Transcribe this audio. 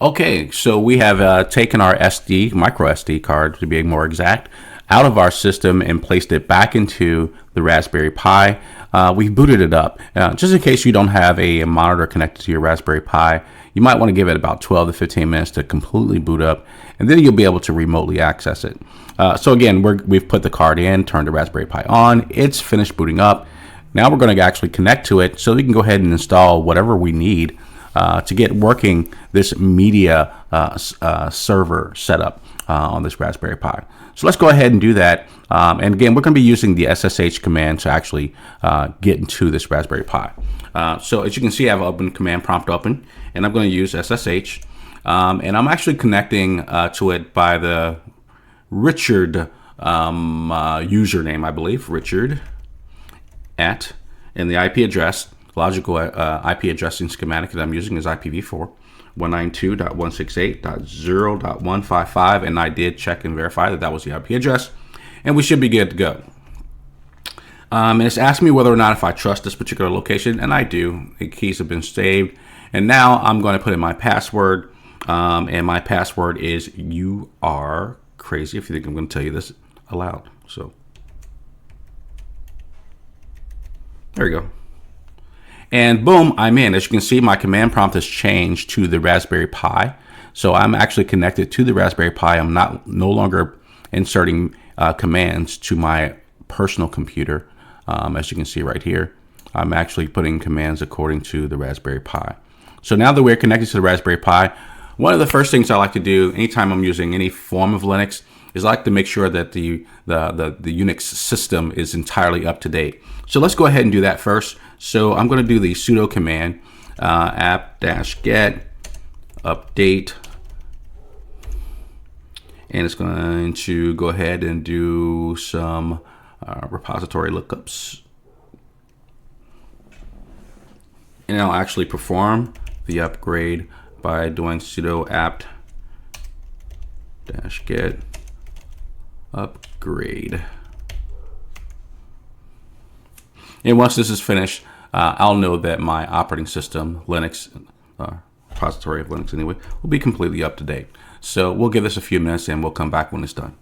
Okay, so we have taken our micro SD card to be more exact, out of our system and placed it back into the Raspberry Pi. We've booted it up. Just in case you don't have a monitor connected to your Raspberry Pi, you might want to give it about 12 to 15 minutes to completely boot up, and then you'll be able to remotely access it. So again, we've put the card in, turned the Raspberry Pi on, it's finished booting up. Now we're going to actually connect to it so we can go ahead and install whatever we need to get working this media server setup on this Raspberry Pi. So let's go ahead and do that. And again, we're going to be using the SSH command to actually get into this Raspberry Pi. So as you can see, I have open command prompt open, and I'm going to use SSH. And I'm actually connecting to it by the Richard username, I believe, Richard and the IP address. Logical IP addressing schematic that I'm using is IPv4 192.168.0.155, and I did check and verify that that was the IP address, and we should be good to go. And it's asked me whether or not if I trust this particular location, and I do. The keys have been saved, and now I'm going to put in my password, and my password is "you are crazy." If you think I'm going to tell you this aloud, so there we go. And boom, I'm in. As you can see, my command prompt has changed to the Raspberry Pi. So I'm actually connected to the Raspberry Pi. I'm no longer inserting commands to my personal computer. As you can see right here, I'm actually putting commands according to the Raspberry Pi. So now that we're connected to the Raspberry Pi, one of the first things I like to do anytime I'm using any form of Linux is I like to make sure that the Unix system is entirely up to date. So let's go ahead and do that first. So I'm going to do the sudo command apt-get update, and it's going to go ahead and do some repository lookups, and I'll actually perform the upgrade by doing sudo apt-get upgrade. And once this is finished, I'll know that my operating system, Linux, repository of Linux anyway, will be completely up to date. So we'll give this a few minutes and we'll come back when it's done.